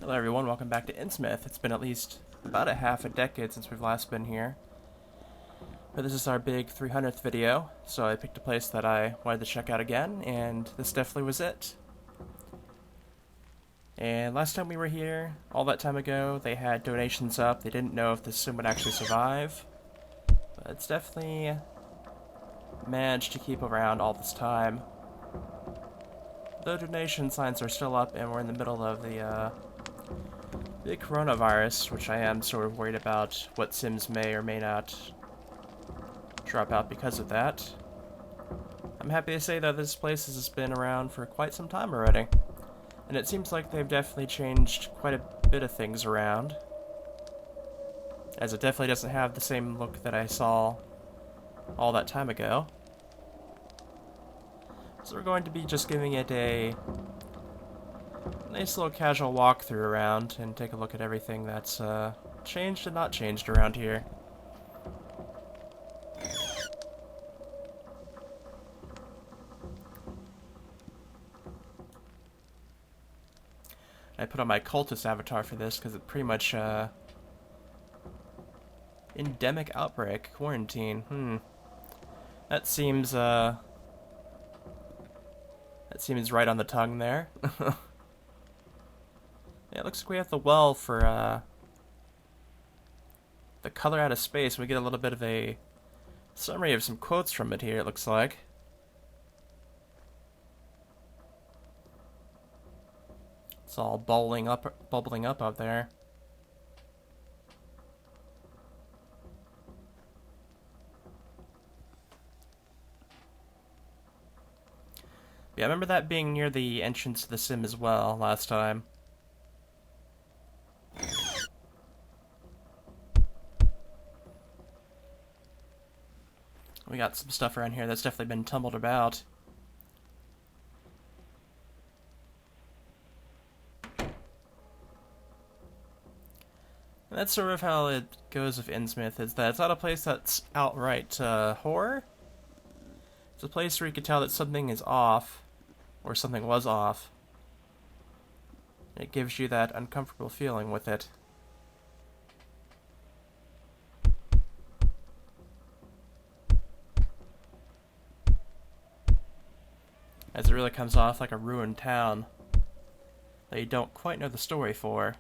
Hello everyone, welcome back to Innsmouth. It's been at least about a half a decade since we've last been here. But this is our big 300th video, so I picked a place that I wanted to check out again, and this definitely was it. And last time we were here, all that time ago, they had donations up. They didn't know if this sim would actually survive. But it's definitely managed to keep around all this time. The donation signs are still up, and we're in the middle of the coronavirus, which I am sort of worried about what sims may or may not drop out because of that. I'm happy to say that this place has been around for quite some time already, and it seems like they've definitely changed quite a bit of things around, as it definitely doesn't have the same look that I saw all that time ago. So we're going to be just giving it a nice little casual walkthrough around and take a look at everything that's changed and not changed around here. I put on my cultist avatar for this because it's pretty much endemic outbreak quarantine. That seems right on the tongue there. Yeah, it looks like we have the well for the color out of space. We get a little bit of a summary of some quotes from it here, it looks like. It's all bubbling up out there. Yeah, I remember that being near the entrance to the sim as well last time. We got some stuff around here that's definitely been tumbled about. And that's sort of how it goes with Innsmouth, is that it's not a place that's outright horror. It's a place where you can tell that something is off, or something was off. It gives you that uncomfortable feeling with it. As it really comes off like a ruined town that you don't quite know the story for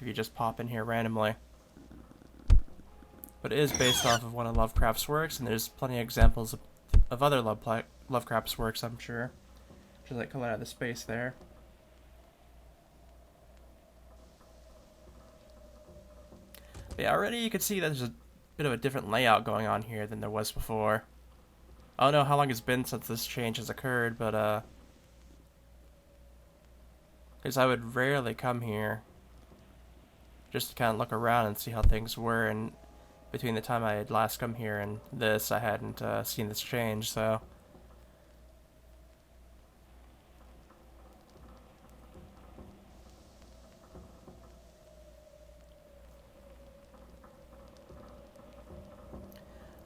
if you just pop in here randomly. But it is based off of one of Lovecraft's works, and there's plenty of examples of other Lovecraft's works, I'm sure. Just like color out of the space there. But yeah, already you can see that there's a bit of a different layout going on here than there was before. I don't know how long it's been since this change has occurred, but because I would rarely come here just to kind of look around and see how things were, and between the time I had last come here and this, I hadn't seen this change, so.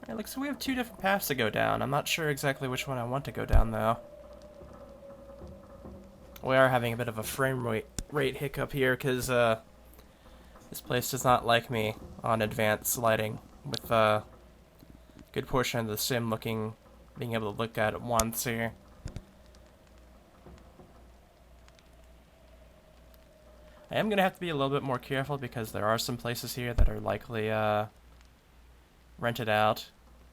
Alright, looks like we have two different paths to go down. I'm not sure exactly which one I want to go down, though. We are having a bit of a frame rate hiccup here, because this place does not like me on advanced lighting, with a good portion of the sim being able to look at it once here. I am going to have to be a little bit more careful because there are some places here that are likely rented out.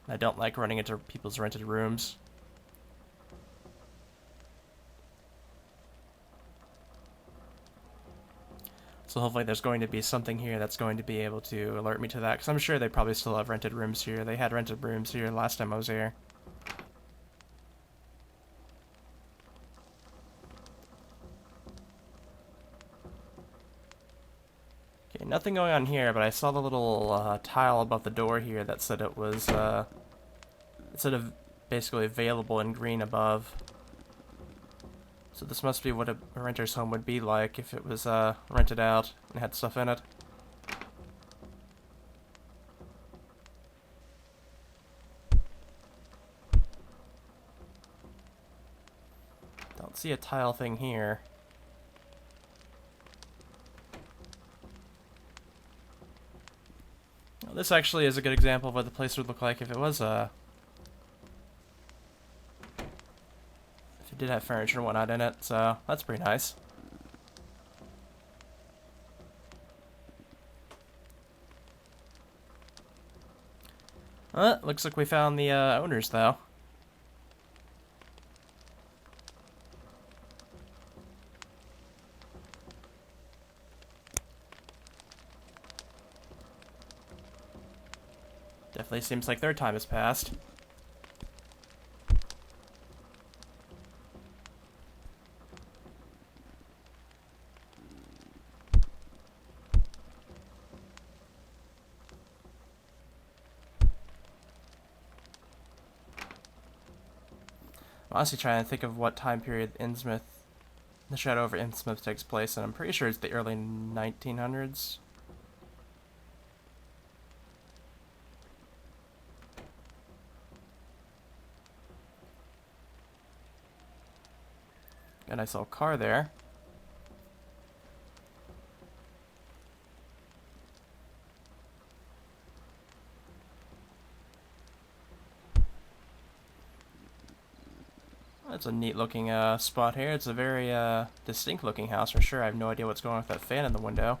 I don't like running into people's rented rooms. So hopefully there's going to be something here that's going to be able to alert me to that, because I'm sure they probably still have rented rooms here. They had rented rooms here last time I was here. Okay, nothing going on here, but I saw the little tile above the door here that said it was basically available in green above. So this must be what a renter's home would be like if it was rented out and had stuff in it. Don't see a tile thing here. Well, this actually is a good example of what the place would look like if it was if it did have furniture and whatnot in it, so that's pretty nice. Looks like we found the owners, though. Definitely seems like their time has passed. I'm honestly trying to think of what time period Innsmouth, the Shadow over Innsmouth takes place, and I'm pretty sure it's the early 1900s. Got a nice little car there. That's a neat looking spot here. It's a very distinct looking house for sure. I have no idea what's going on with that fan in the window.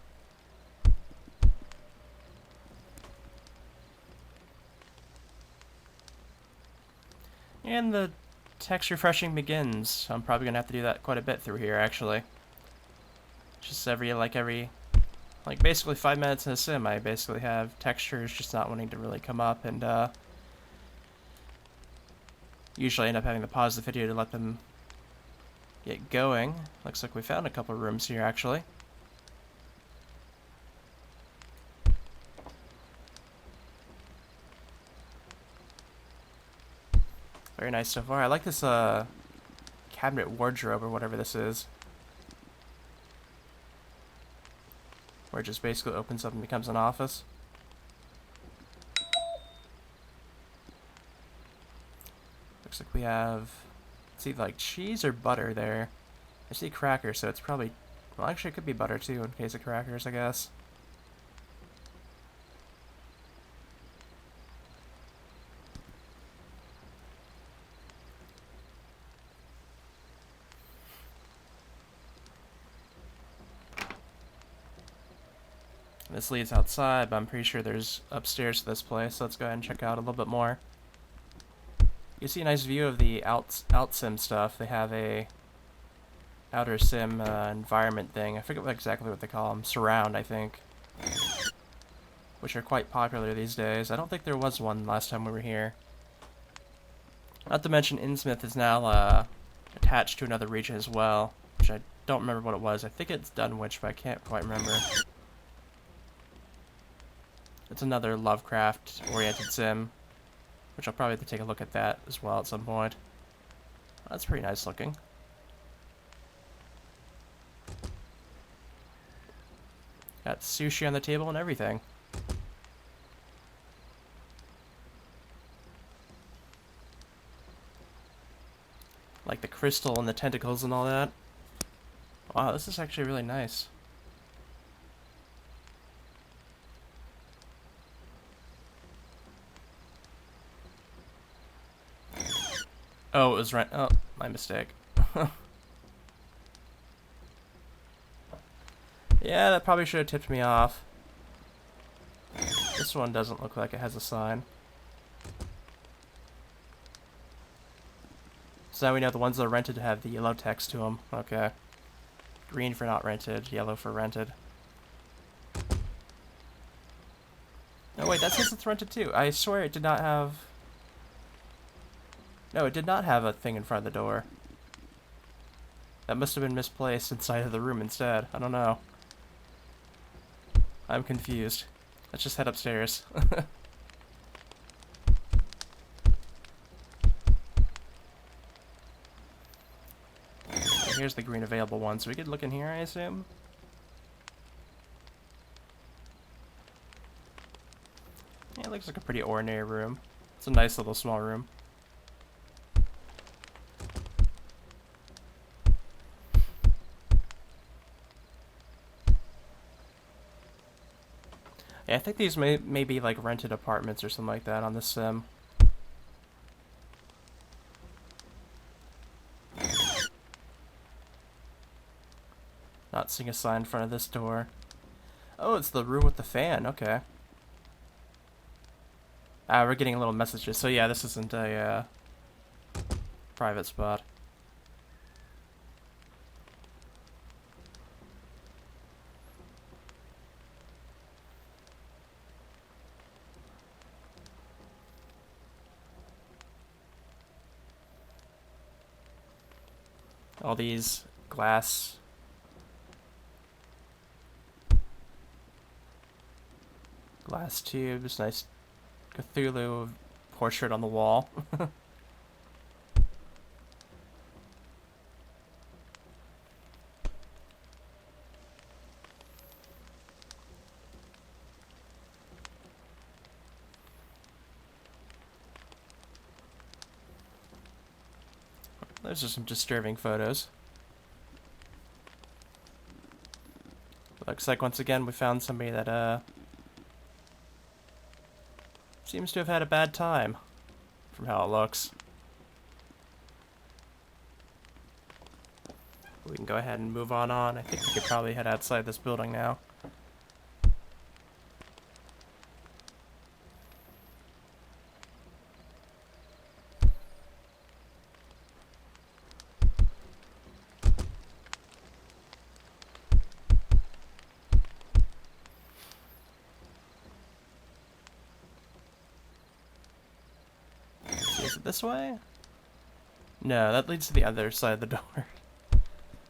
And the text refreshing begins. I'm probably gonna have to do that quite a bit through here actually. Just every basically 5 minutes in a sim I basically have textures just not wanting to really come up, and usually I end up having to pause the video to let them get going. Looks like we found a couple of rooms here actually. Very nice so far. I like this cabinet wardrobe or whatever this is, where it just basically opens up and becomes an office. Looks like we have, it's either like cheese or butter there. I see crackers, so it's probably, well actually it could be butter too in case of crackers, I guess. This leads outside, but I'm pretty sure there's upstairs to this place, so let's go ahead and check out a little bit more. You see a nice view of the out-sim stuff. They have a outer sim environment thing. I forget exactly what they call them. Surround, I think. Which are quite popular these days. I don't think there was one last time we were here. Not to mention Innsmouth is now attached to another region as well, which I don't remember what it was. I think it's Dunwich, but I can't quite remember. It's another Lovecraft-oriented sim, which I'll probably have to take a look at that as well at some point. That's pretty nice looking. Got sushi on the table and everything. Like the crystal and the tentacles and all that. Wow, this is actually really nice. Oh, it was right. Oh, my mistake. Yeah, that probably should have tipped me off. This one doesn't look like it has a sign. So now we know the ones that are rented have the yellow text to them. Okay. Green for not rented, yellow for rented. No, wait, that says it's rented too. I swear it did not have... No, it did not have a thing in front of the door. That must have been misplaced inside of the room instead. I don't know. I'm confused. Let's just head upstairs. Here's the green available one, so we could look in here, I assume. Yeah, it looks like a pretty ordinary room. It's a nice little small room. Yeah, I think these may be like rented apartments or something like that on this sim. Not seeing a sign in front of this door. Oh, it's the room with the fan. Okay. We're getting little messages. So yeah, this isn't a private spot. All these glass tubes, nice Cthulhu portrait on the wall. Those are some disturbing photos. Looks like once again we found somebody that seems to have had a bad time, from how it looks. We can go ahead and move on. I think we could probably head outside this building now. Is it this way? No, that leads to the other side of the door.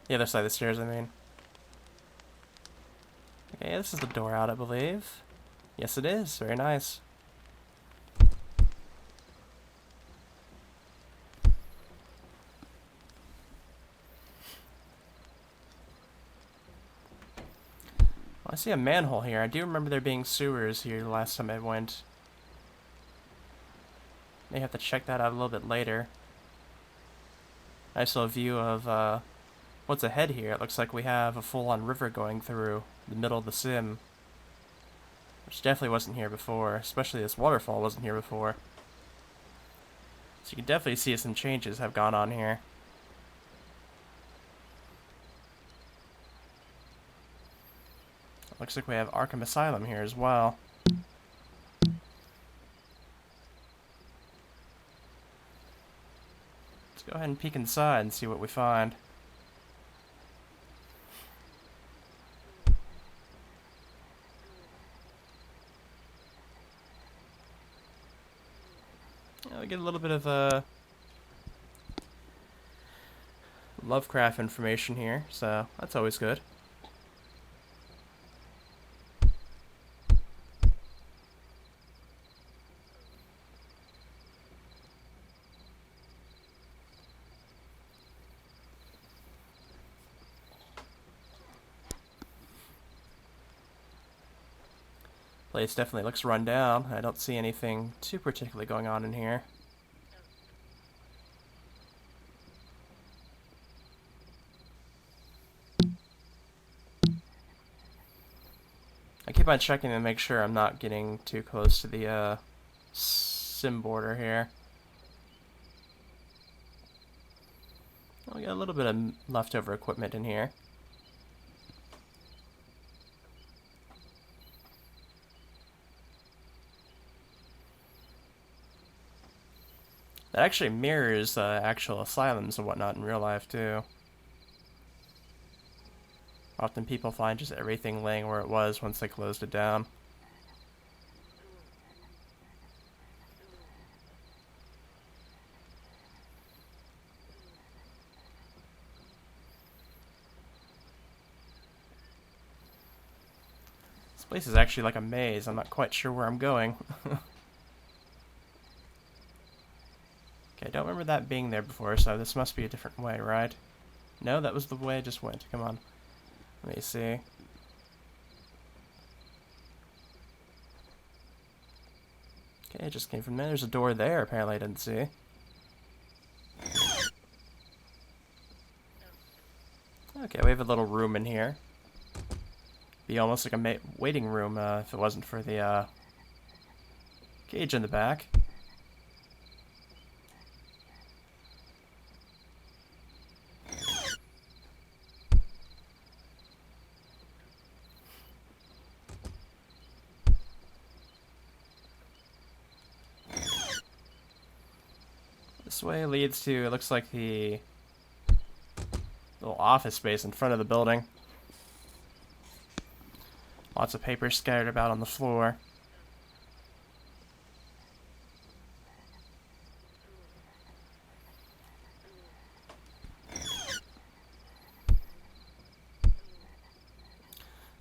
The other side of the stairs, I mean. Okay, this is the door out, I believe. Yes, it is. Very nice. Well, I see a manhole here. I do remember there being sewers here the last time I went. May have to check that out a little bit later. Nice little view of what's ahead here. It looks like we have a full-on river going through the middle of the sim, which definitely wasn't here before, especially this waterfall wasn't here before. So you can definitely see some changes have gone on here. Looks like we have Arkham Asylum here as well. Let's go ahead and peek inside and see what we find. We get a little bit of Lovecraft information here, so that's always good. Place definitely looks run down. I don't see anything too particularly going on in here. I keep on checking to make sure I'm not getting too close to the sim border here. We got a little bit of leftover equipment in here. That actually mirrors actual asylums and whatnot in real life, too. Often people find just everything laying where it was once they closed it down. This place is actually like a maze. I'm not quite sure where I'm going. Okay, I don't remember that being there before, so this must be a different way, right? No, that was the way I just went. Come on. Let me see. Okay, it just came from there. There's a door there, apparently I didn't see. Okay, we have a little room in here. Be almost like a waiting room if it wasn't for the cage in the back. This way leads to, it looks like, the little office space in front of the building. Lots of papers scattered about on the floor.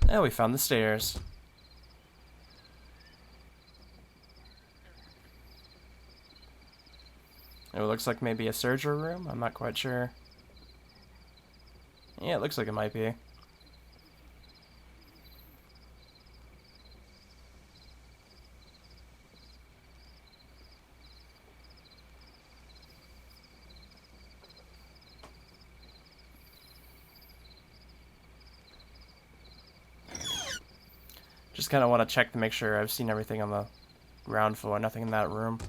Oh, we found the stairs. It looks like maybe a surgery room. I'm not quite sure. Yeah, it looks like it might be. Just kind of want to check to make sure I've seen everything on the ground floor. Nothing in that room.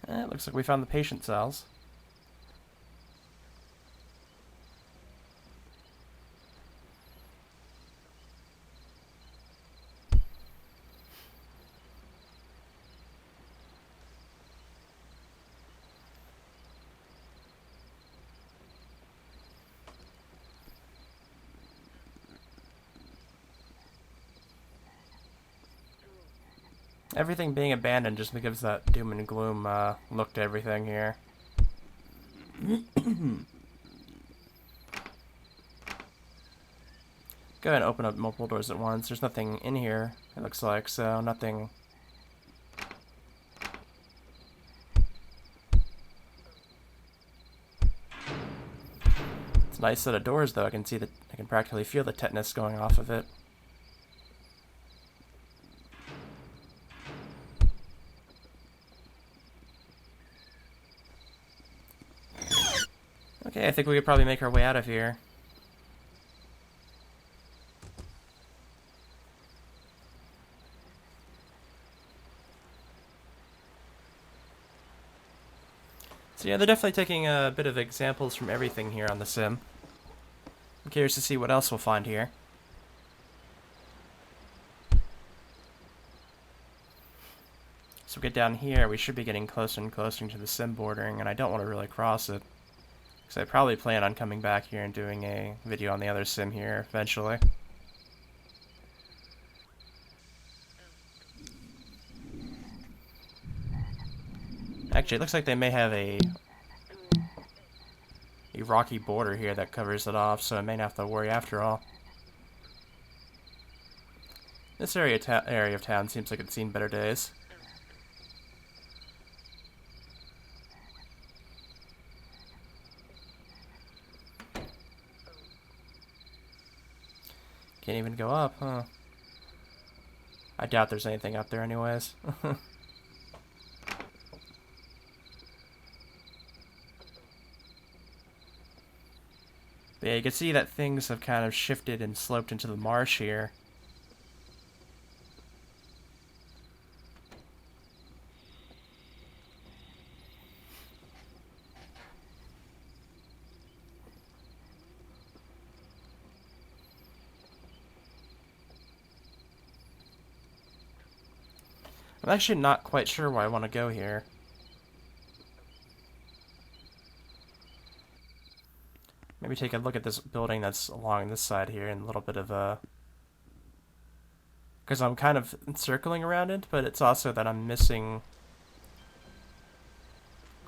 It looks like we found the patient cells. Everything being abandoned just gives that doom and gloom look to everything here. Go ahead and open up multiple doors at once. There's nothing in here, it looks like, so nothing. It's a nice set of doors, though. I can see that I can practically feel the tetanus going off of it. Okay, I think we could probably make our way out of here. So yeah, they're definitely taking a bit of examples from everything here on the sim. I'm curious to see what else we'll find here. So we get down here, we should be getting closer and closer to the sim bordering, and I don't want to really cross it. Because I probably plan on coming back here and doing a video on the other sim here eventually. Actually, it looks like they may have a rocky border here that covers it off, so I may not have to worry after all. This area of town seems like it's seen better days. Can't even go up, huh? I doubt there's anything up there anyways. But yeah, you can see that things have kind of shifted and sloped into the marsh here. I'm actually not quite sure why I want to go here. Maybe take a look at this building that's along this side here and a little bit of a... Because I'm kind of circling around it, but it's also that I'm missing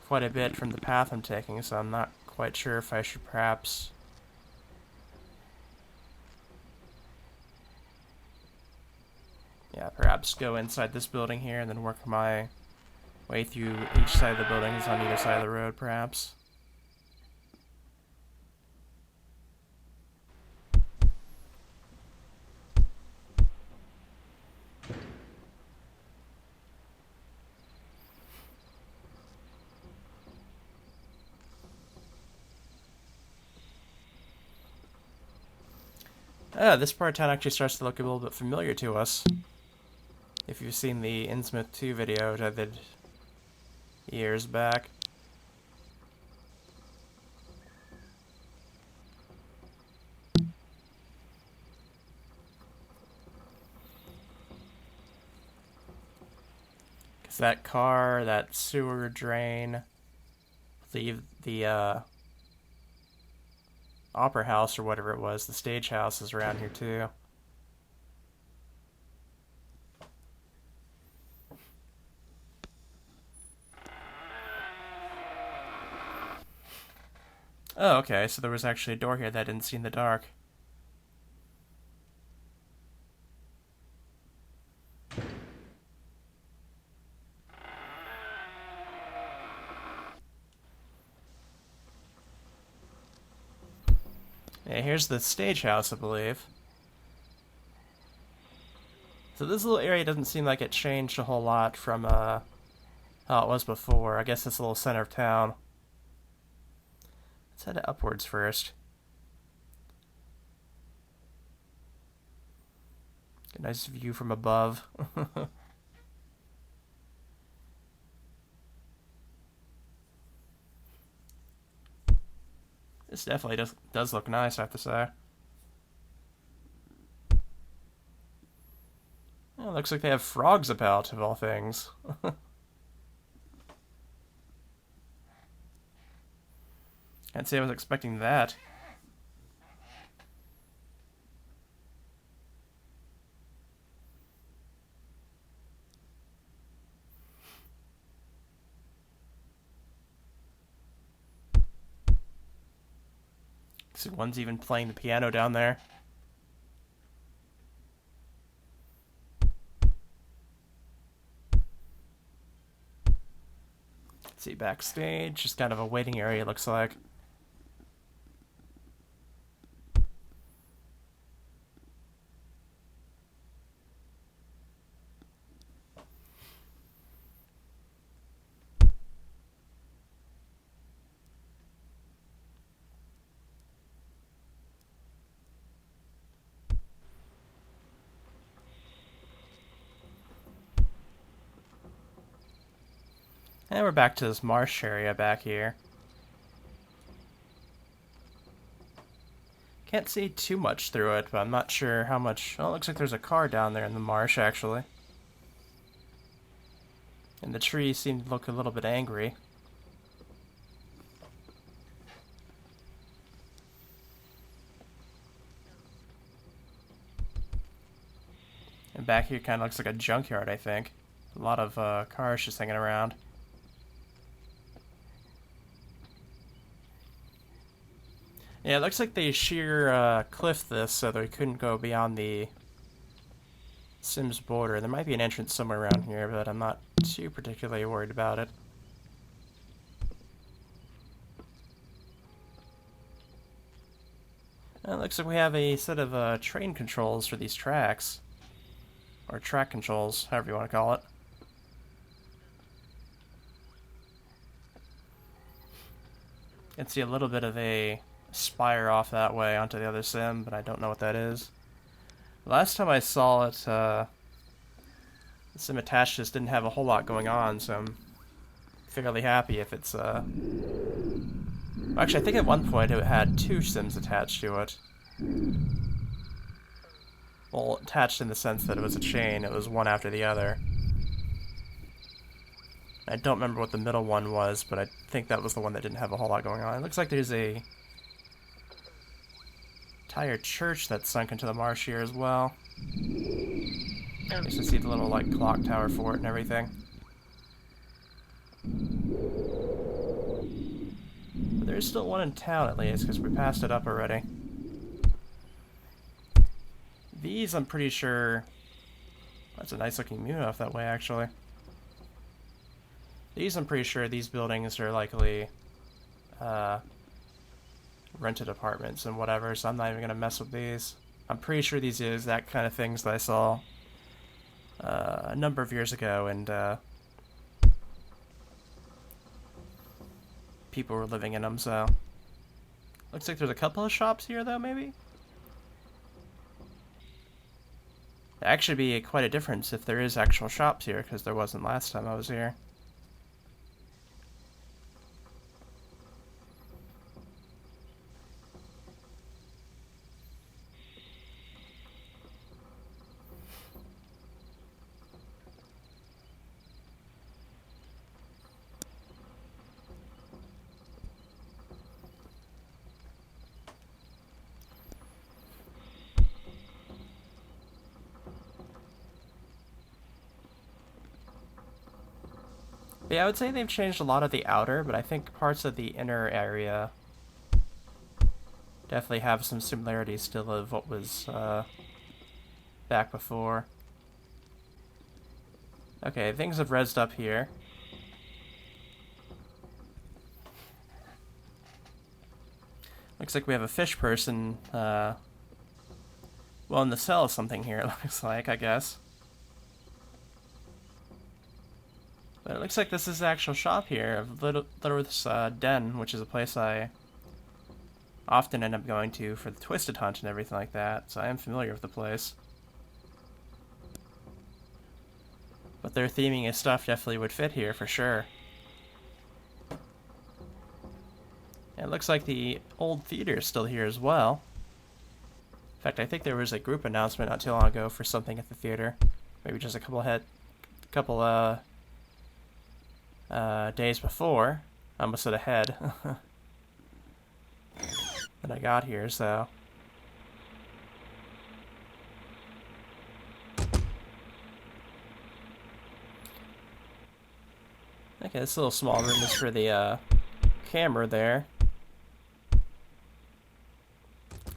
quite a bit from the path I'm taking, so I'm not quite sure if I should perhaps... Yeah, perhaps go inside this building here and then work my way through each side of the buildings on either side of the road, perhaps. This part of town actually starts to look a little bit familiar to us. If you've seen the Innsmouth 2 video, which I did years back. Because that car, that sewer drain, the opera house or whatever it was, the stage house is around here too. Oh, okay, so there was actually a door here that I didn't see in the dark. Yeah, here's the stage house, I believe. So this little area doesn't seem like it changed a whole lot from how it was before. I guess it's a little center of town. Let's head upwards first. Get a nice view from above. This definitely does look nice, I have to say. Oh, looks like they have frogs about, of all things. Can't say I was expecting that. See, one's even playing the piano down there. Let's see, backstage, just kind of a waiting area, looks like. And we're back to this marsh area back here. Can't see too much through it, but I'm not sure how much... Oh, it looks like there's a car down there in the marsh, actually. And the trees seem to look a little bit angry. And back here kind of looks like a junkyard, I think. A lot of cars just hanging around. Yeah, it looks like they sheer cliffed this so they couldn't go beyond the Sims border. There might be an entrance somewhere around here, but I'm not too particularly worried about it. It looks like we have a set of train controls for these tracks. Or track controls, however you want to call it. You can see a little bit of a spire off that way onto the other sim, but I don't know what that is. Last time I saw it, the sim attached just didn't have a whole lot going on, so I'm fairly happy if it's, Actually, I think at one point it had 2 sims attached to it. Well, attached in the sense that it was a chain, it was one after the other. I don't remember what the middle one was, but I think that was the one that didn't have a whole lot going on. It looks like there's a entire church that's sunk into the marsh here as well. You should see the little, like, clock tower for it and everything. But there's still one in town, at least, because we passed it up already. These, I'm pretty sure... That's a nice-looking moon off that way, actually. These, I'm pretty sure these buildings are likely rented apartments and whatever, so I'm not even going to mess with these. I'm pretty sure these are the exact kind of things that I saw a number of years ago, and people were living in them, so... Looks like there's a couple of shops here, though, maybe? actually be quite a difference if there is actual shops here, because there wasn't last time I was here. Yeah, I would say they've changed a lot of the outer, but I think parts of the inner area definitely have some similarities still of what was back before. Okay, things have rezzed up here. Looks like we have a fish person, well, in the cell of something here, it looks like, I guess. But it looks like this is the actual shop here of Littleworth's Den, which is a place I often end up going to for the Twisted Hunt and everything like that, so I am familiar with the place. But their theming and stuff definitely would fit here for sure. And it looks like the old theater is still here as well. In fact, I think there was a group announcement not too long ago for something at the theater. Maybe just a couple days before. I almost said ahead. That I got here, so. Okay, this little small room is for the camera there.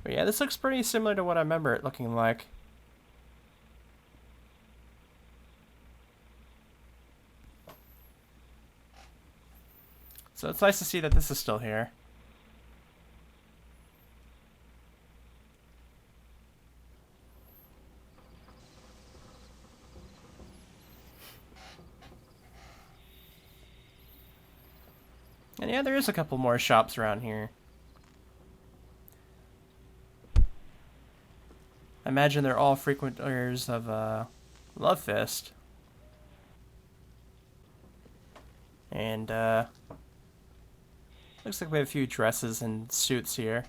But yeah, this looks pretty similar to what I remember it looking like. So it's nice to see that this is still here. And yeah, there is a couple more shops around here. I imagine they're all frequenters of Love Fist. And looks like we have a few dresses and suits here.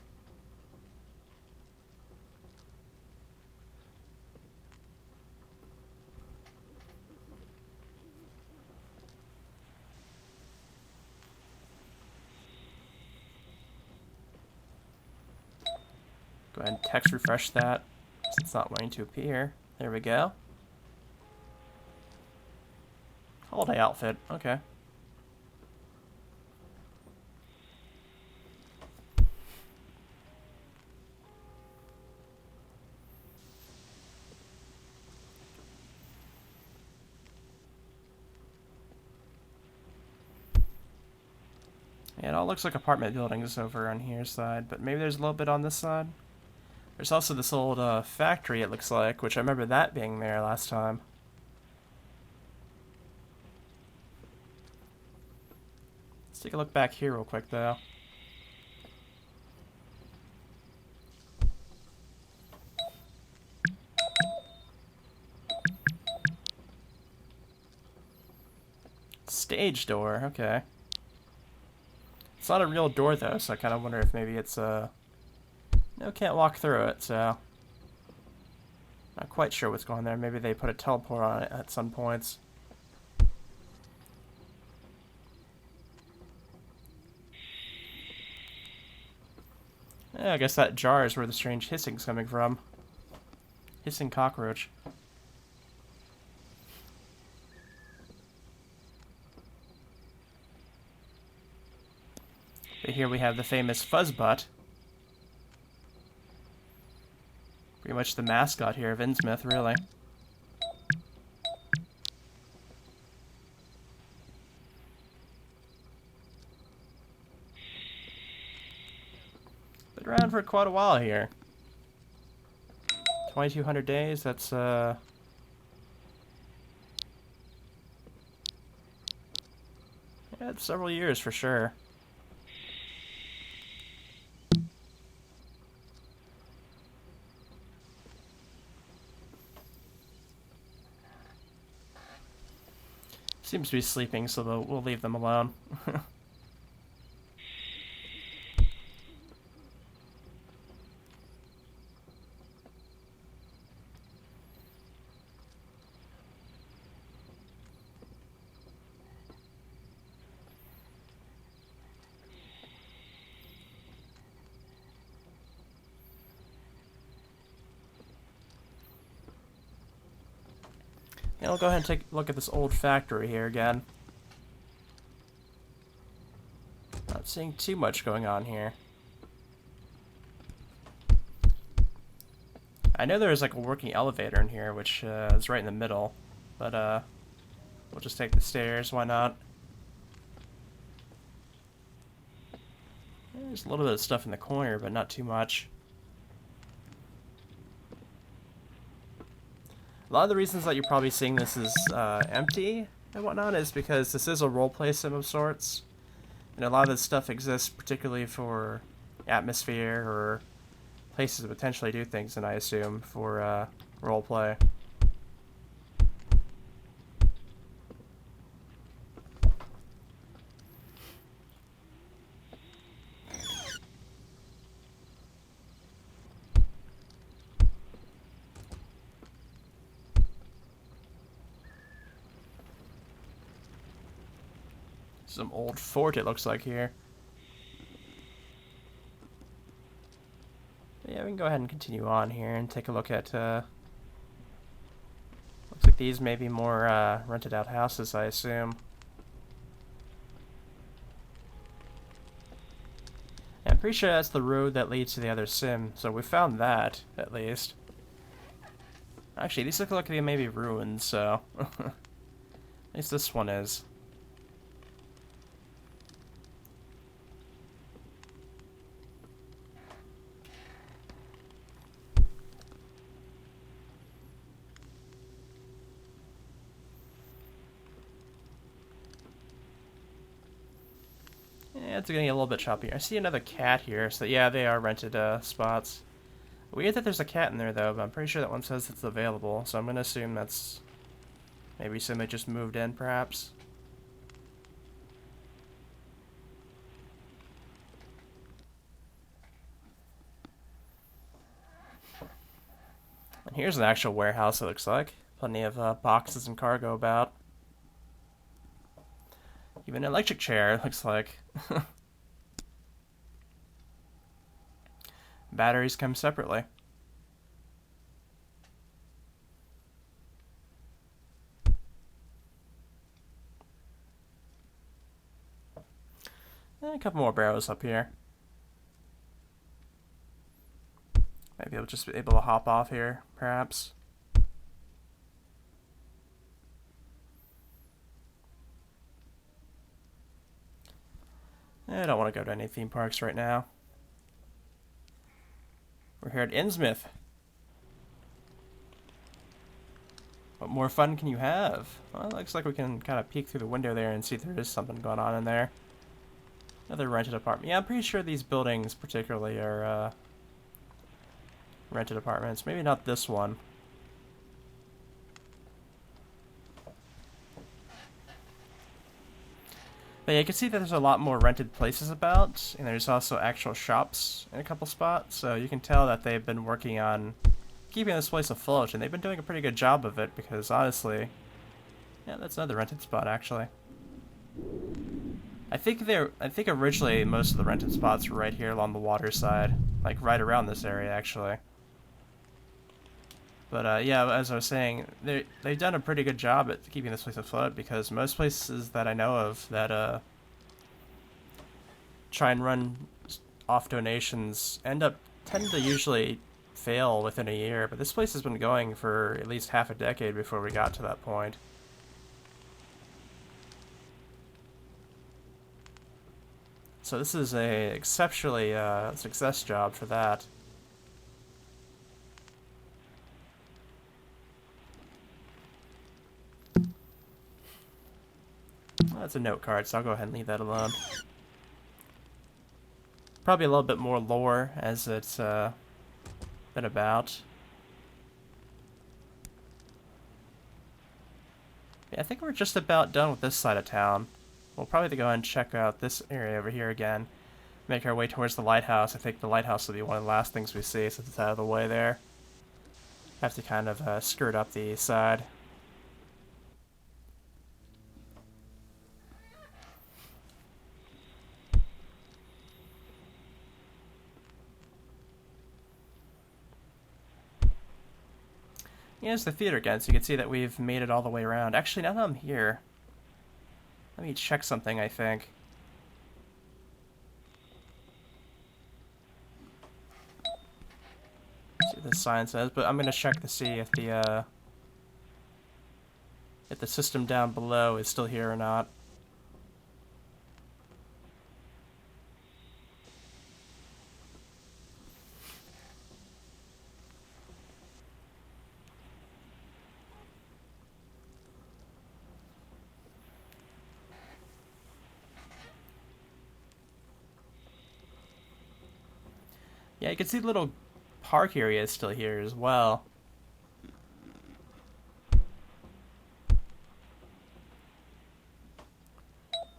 Go ahead and text refresh that, since it's not wanting to appear. There we go. Holiday outfit, okay. Yeah, it all looks like apartment buildings over on here side, but maybe there's a little bit on this side. There's also this old factory, it looks like, which I remember that being there last time. Let's take a look back here real quick, though. Stage door, okay. It's not a real door, though, so I kind of wonder if maybe it's no, can't walk through it, so. Not quite sure what's going on there. Maybe they put a teleport on it at some points. Yeah, I guess that jar is where the strange hissing's coming from. Hissing cockroach. But here we have the famous Fuzzbutt. Pretty much the mascot here of Innsmouth, really. Been around for quite a while here. 2,200 days, that's, yeah, it's several years for sure. Seems to be sleeping, so we'll leave them alone. Yeah, I'll go ahead and take a look at this old factory here again. Not seeing too much going on here. I know there's like a working elevator in here, which is right in the middle, but we'll just take the stairs, why not? There's a little bit of stuff in the corner, but not too much. A lot of the reasons that you're probably seeing this is empty and whatnot is because this is a roleplay sim of sorts. And a lot of this stuff exists particularly for atmosphere or places to potentially do things, and I assume for roleplay. Some old fort it looks like here. But yeah, we can go ahead and continue on here and take a look at looks like these may be more rented out houses, I assume. Yeah, I'm pretty sure that's the road that leads to the other sim, so we found that at least. Actually, these look like they may be ruins, so at least this one is. Yeah, it's getting a little bit choppy. I see another cat here, so yeah, they are rented spots. Weird that there's a cat in there, though, but I'm pretty sure that one says it's available, so I'm going to assume that's maybe somebody just moved in, perhaps. And here's an actual warehouse, it looks like. Plenty of boxes and cargo about. Even an electric chair, it looks like. Batteries come separately. And a couple more barrels up here. Maybe I'll just be able to hop off here, perhaps. I don't want to go to any theme parks right now. We're here at Innsmouth. What more fun can you have? Well, it looks like we can kind of peek through the window there and see if there is something going on in there. Another rented apartment. Yeah, I'm pretty sure these buildings particularly are rented apartments. Maybe not this one. But yeah, you can see that there's a lot more rented places about, and there's also actual shops in a couple spots, so you can tell that they've been working on keeping this place afloat, and they've been doing a pretty good job of it, because honestly... Yeah, that's another rented spot, actually. I think originally most of the rented spots were right here along the water side, like right around this area, actually. But yeah, as I was saying, they've done a pretty good job at keeping this place afloat, because most places that I know of that try and run off donations tend to usually fail within a year, but this place has been going for at least half a decade before we got to that point. So this is a exceptionally success job for that. Well, that's a note card, so I'll go ahead and leave that alone. Probably a little bit more lore as it's been about. Yeah, I think we're just about done with this side of town. We'll probably go and check out this area over here again. Make our way towards the lighthouse. I think the lighthouse will be one of the last things we see since it's out of the way there. Have to kind of skirt up the side. Here's the theater again, so you can see that we've made it all the way around. Actually, now that I'm here, let me check something, I think. See what this sign says, but I'm gonna check to see if the system down below is still here or not. Yeah, you can see the little park area is still here as well.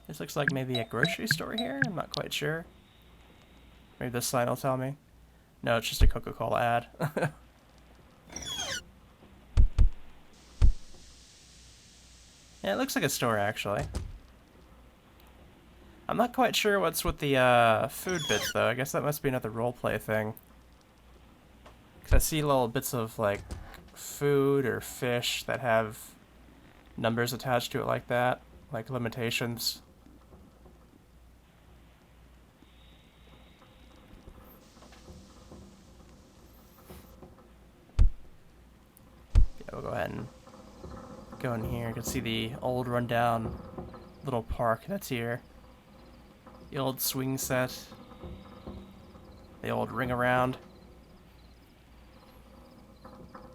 This looks like maybe a grocery store here? I'm not quite sure. Maybe this sign will tell me. No, it's just a Coca-Cola ad. Yeah, it looks like a store, actually. I'm not quite sure what's with the food bits, though. I guess that must be another roleplay thing. Because I see little bits of, like, food or fish that have numbers attached to it like that. Like limitations. Yeah, we'll go ahead and go in here. You can see the old rundown little park that's here. The old swing set. The old ring around.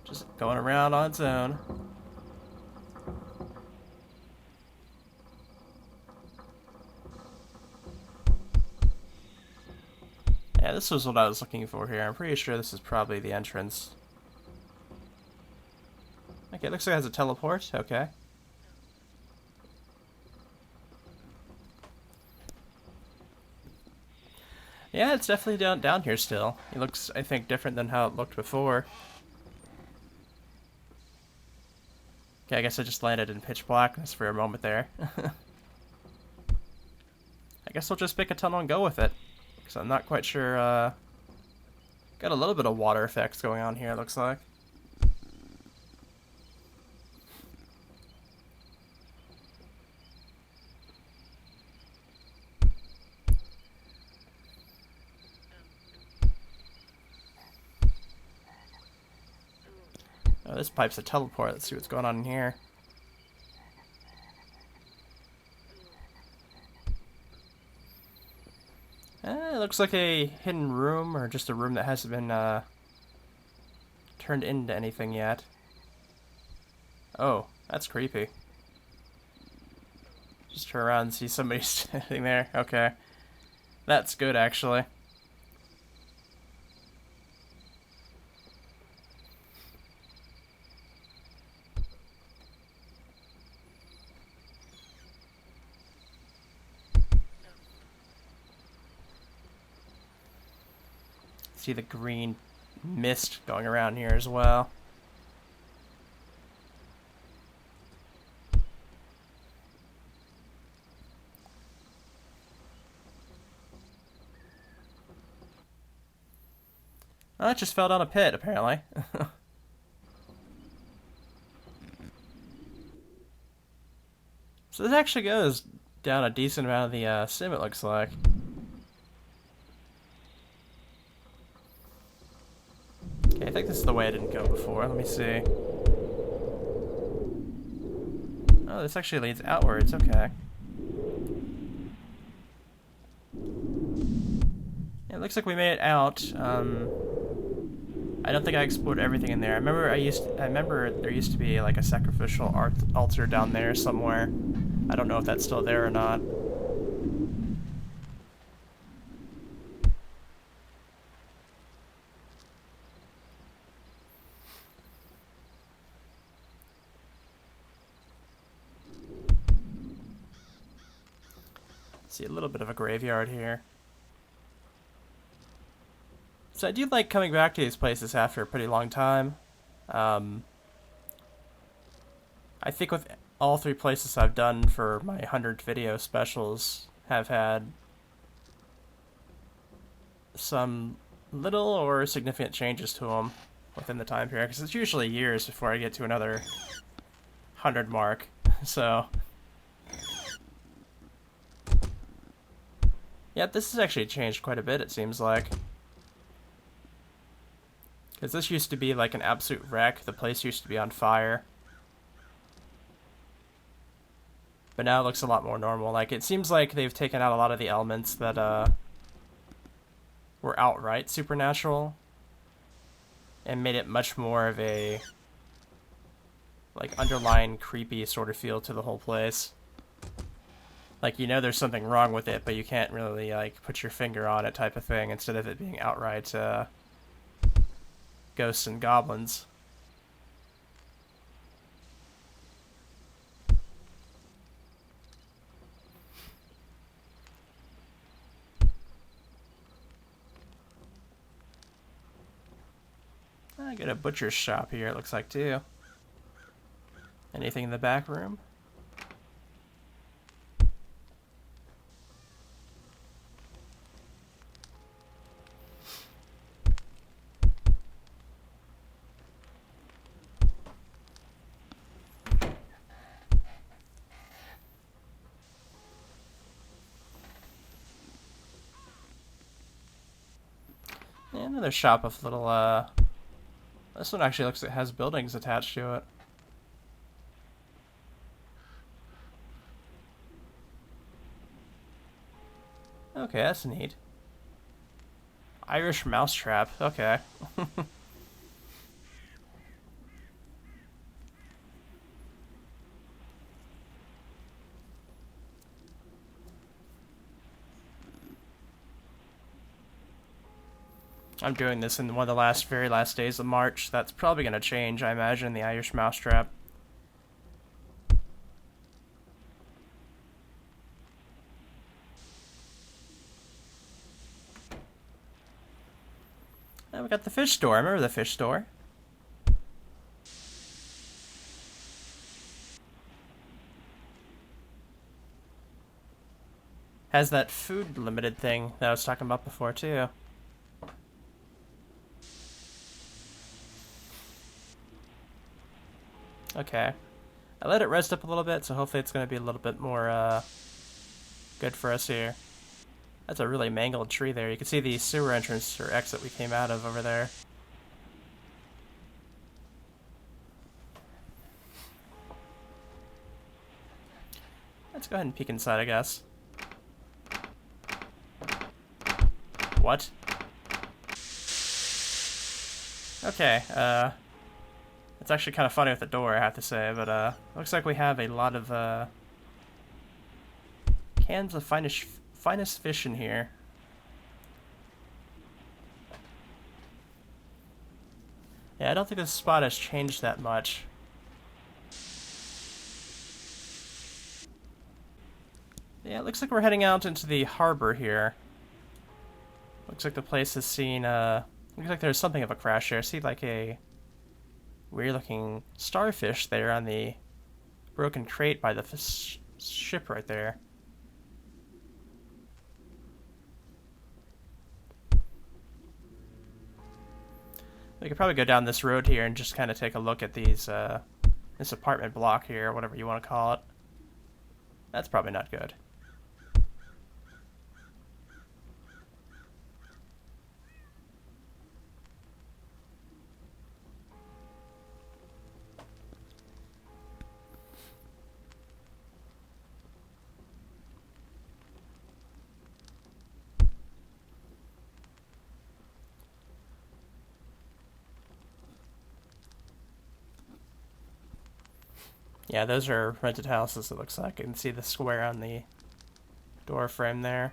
Just going around on its own. Yeah, this was what I was looking for here. I'm pretty sure this is probably the entrance. Okay, it looks like it has a teleport. Okay. Yeah, it's definitely down here still. It looks, I think, different than how it looked before. Okay, I guess I just landed in pitch blackness for a moment there. I guess I'll just pick a tunnel and go with it. Because I'm not quite sure, got a little bit of water effects going on here, it looks like. Oh, this pipe's a teleport. Let's see what's going on in here. It looks like a hidden room, or just a room that hasn't been turned into anything yet. Oh, that's creepy. Just turn around and see somebody standing there. Okay. That's good, actually. See the green mist going around here as well. Oh, it just fell down a pit, apparently. So this actually goes down a decent amount of the sim, it looks like. Okay, I think this is the way I didn't go before. Let me see. Oh, this actually leads outwards. Okay. It looks like we made it out. I don't think I explored everything in there. I remember there used to be like a sacrificial altar down there somewhere. I don't know if that's still there or not. See a little bit of a graveyard here. So I do like coming back to these places after a pretty long time. I think with all 3 places I've done for my 100 video specials have had some little or significant changes to them within the time period, because it's usually years before I get to another 100 mark. So yeah, this has actually changed quite a bit, it seems like. Because this used to be like an absolute wreck. The place used to be on fire. But now it looks a lot more normal. Like, it seems like they've taken out a lot of the elements that were outright supernatural and made it much more of a like underlying creepy sort of feel to the whole place. Like, you know there's something wrong with it, but you can't really like put your finger on it type of thing, instead of it being outright ghosts and goblins. I got a butcher's shop here, it looks like, too. Anything in the back room? Yeah, another shop with little, this one actually looks like it has buildings attached to it. Okay, that's neat. Irish mousetrap, okay. I'm doing this in one of the very last days of March. That's probably going to change, I imagine, the Irish mousetrap. And we got the fish store. I remember the fish store. Has that food limited thing that I was talking about before, too. Okay. I let it rest up a little bit, so hopefully it's going to be a little bit more good for us here. That's a really mangled tree there. You can see the sewer entrance or exit we came out of over there. Let's go ahead and peek inside, I guess. What? Okay, it's actually kind of funny with the door, I have to say, but looks like we have a lot of cans of finest fish in here. Yeah, I don't think this spot has changed that much. Yeah, it looks like we're heading out into the harbor here. Looks like the place has seen, looks like there's something of a crash here. I see like a weird looking starfish there on the broken crate by the ship right there. We could probably go down this road here and just kind of take a look at these, this apartment block here, whatever you want to call it. That's probably not good. Yeah, those are rented houses, it looks like. You can see the square on the door frame there.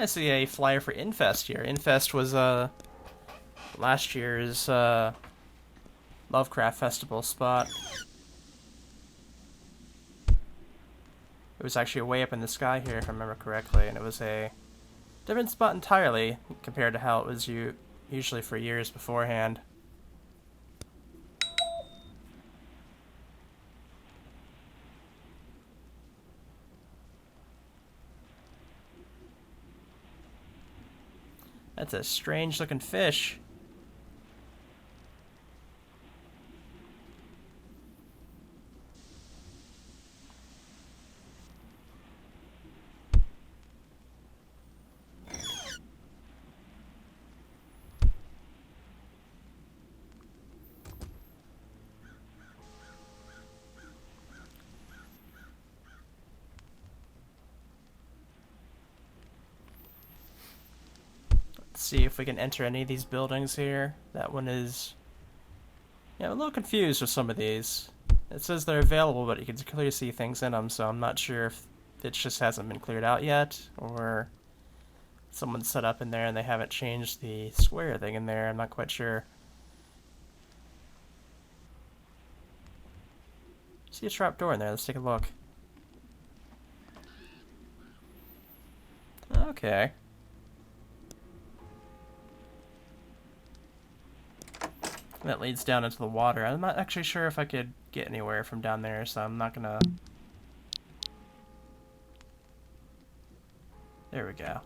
I see a flyer for Infest here. Infest was last year's Lovecraft Festival spot. It was actually way up in the sky here, if I remember correctly, and it was a different spot entirely compared to how it was usually for years beforehand. That's a strange looking fish. See if we can enter any of these buildings here. That one is... yeah, I'm a little confused with some of these. It says they're available, but you can clearly see things in them, so I'm not sure if it just hasn't been cleared out yet, or someone's set up in there and they haven't changed the square thing in there. I'm not quite sure. See a trap door in there. Let's take a look. Okay. That leads down into the water. I'm not actually sure if I could get anywhere from down there, so I'm not gonna... There we go.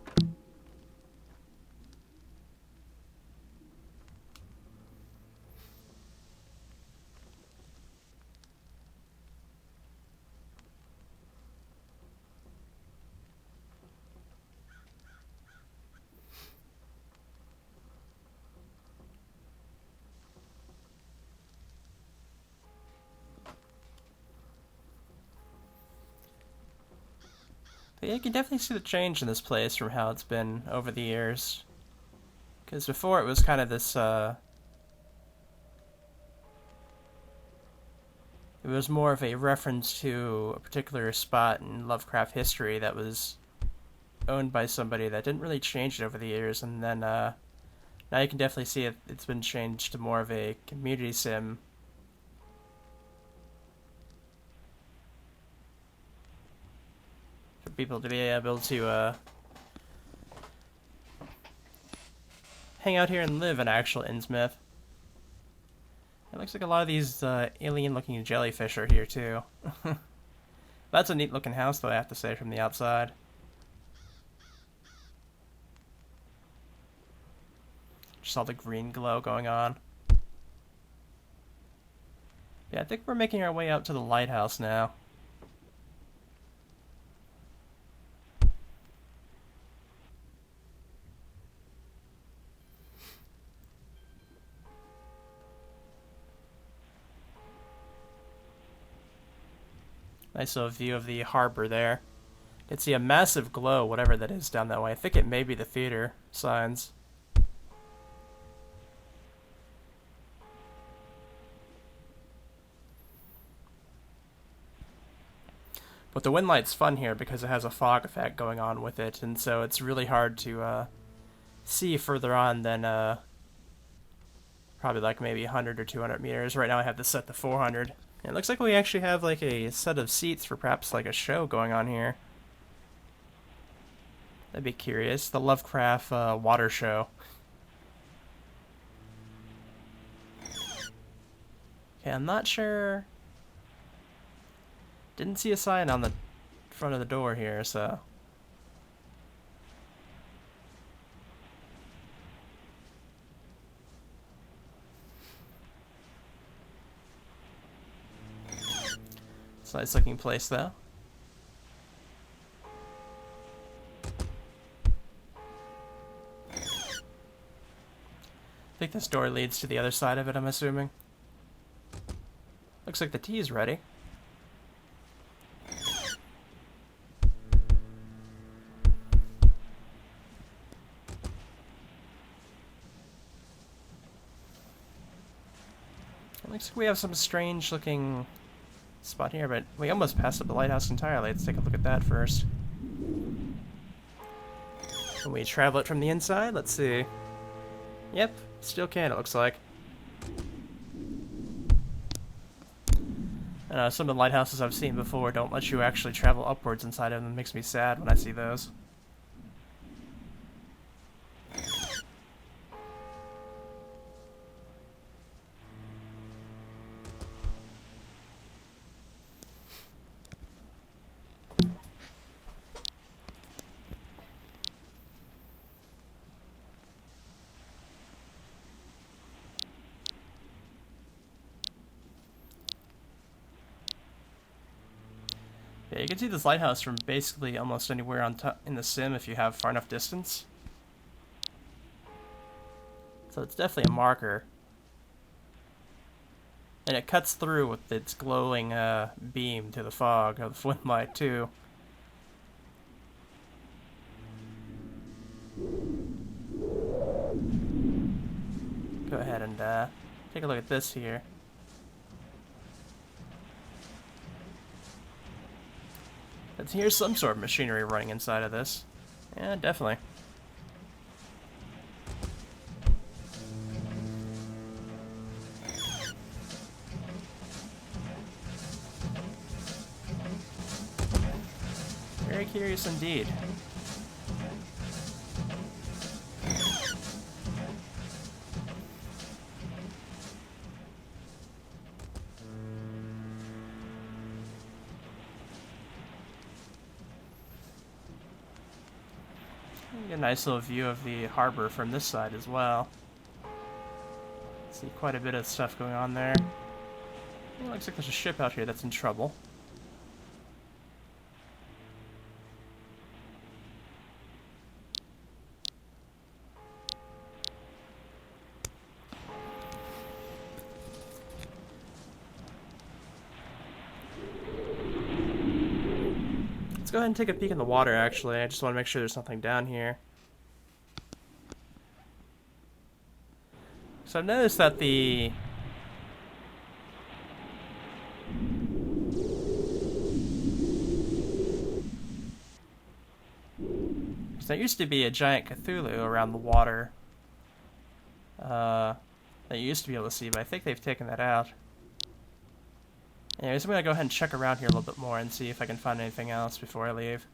But yeah, you can definitely see the change in this place from how it's been over the years. Because before it was kind of this, it was more of a reference to a particular spot in Lovecraft history that was owned by somebody that didn't really change it over the years, and then, now you can definitely see it's been changed to more of a community sim. For people to be able to, hang out here and live in actual Innsmouth. It looks like a lot of these alien-looking jellyfish are here, too. That's a neat-looking house, though, I have to say, from the outside. Just all the green glow going on. Yeah, I think we're making our way out to the lighthouse now. Nice little view of the harbor there. You can see a massive glow, whatever that is down that way. I think it may be the theater signs. But the wind light's fun here because it has a fog effect going on with it, and so it's really hard to see further on than probably like maybe 100 or 200 meters. Right now I have this set to 400. It looks like we actually have like a set of seats for perhaps like a show going on here. That'd be curious. The Lovecraft water show. Okay, I'm not sure. Didn't see a sign on the front of the door here, so... It's a nice looking place, though. I think this door leads to the other side of it, I'm assuming. Looks like the tea is ready. It looks like we have some strange looking spot here, but we almost passed up the lighthouse entirely. Let's take a look at that first. Can we travel it from the inside? Let's see. Yep, still can, it looks like. Some of the lighthouses I've seen before don't let you actually travel upwards inside of them. It makes me sad when I see those. Yeah, you can see this lighthouse from basically almost anywhere on in the sim if you have far enough distance. So it's definitely a marker. And it cuts through with its glowing beam to the fog, or the flint light too. Go ahead and take a look at this here. Let's hear some sort of machinery running inside of this. Yeah, definitely. Very curious indeed. Get a nice little view of the harbor from this side as well. See quite a bit of stuff going on there. It looks like there's a ship out here that's in trouble. Let's go ahead and take a peek in the water, actually. I just want to make sure there's nothing down here. So I've noticed that there used to be a giant Cthulhu around the water that you used to be able to see, but I think they've taken that out. Anyways, I'm going to go ahead and check around here a little bit more and see if I can find anything else before I leave.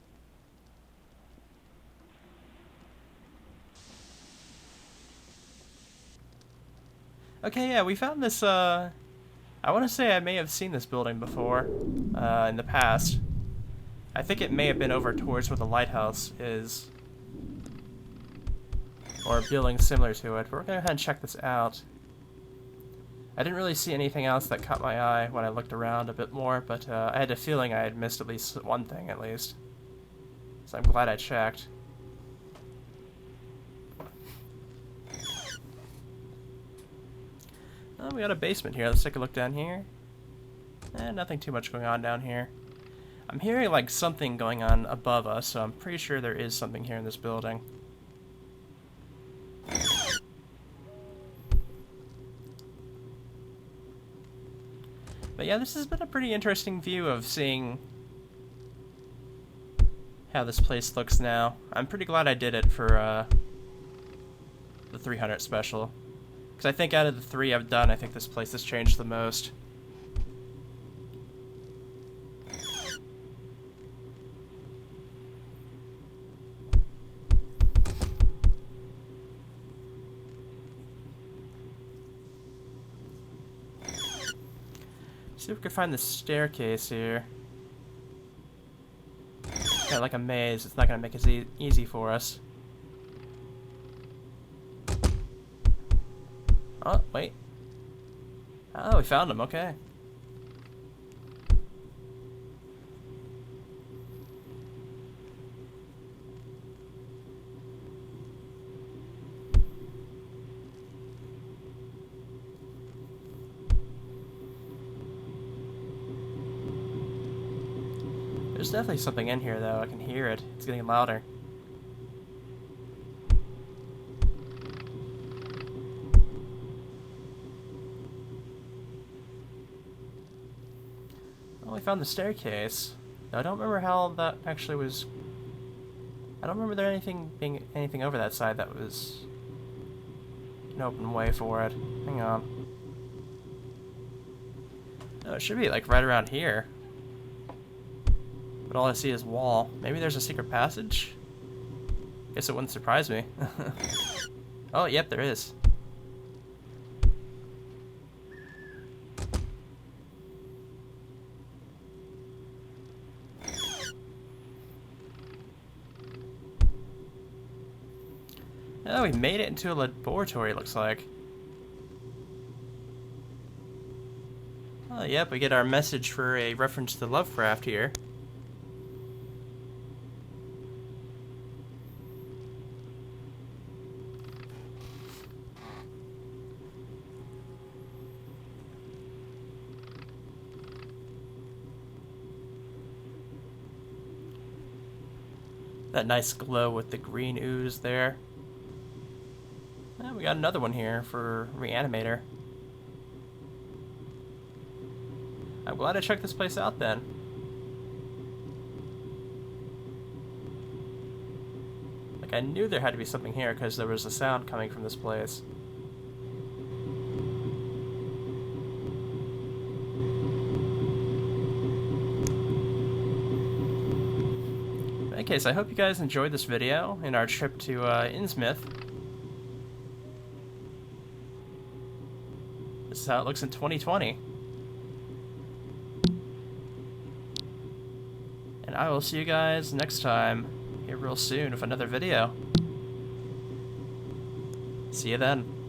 Okay, yeah, we found this, I want to say I may have seen this building before, in the past. I think it may have been over towards where the lighthouse is. Or a building similar to it. But we're going to go ahead and check this out. I didn't really see anything else that caught my eye when I looked around a bit more, but I had a feeling I had missed at least one thing, at least. So I'm glad I checked. Oh, we got a basement here. Let's take a look down here. Nothing too much going on down here. I'm hearing like something going on above us, so I'm pretty sure there is something here in this building. But yeah, this has been a pretty interesting view of seeing how this place looks now. I'm pretty glad I did it for the 300 special. Because I think out of the 3 I've done, I think this place has changed the most. See if we can find the staircase here. Got like a maze. It's not going to make it easy for us. Oh, wait. Oh, we found him. Okay. There's definitely something in here, though. I can hear it. It's getting louder. Well, we found the staircase. Now, I don't remember how that actually was I don't remember there being anything over that side that was an open way for it. Hang on. No, it should be like right around here. But all I see is wall. Maybe there's a secret passage? Guess it wouldn't surprise me. Oh, yep, there is. Oh, we made it into a laboratory, looks like. Oh, yep, we get our message for a reference to Lovecraft here. That nice glow with the green ooze there. We got another one here for Reanimator. I'm glad I checked this place out then. Like, I knew there had to be something here because there was a sound coming from this place. In any case, I hope you guys enjoyed this video in our trip to Innsmouth. This is how it looks in 2020. And I will see you guys next time, here real soon with another video. See you then.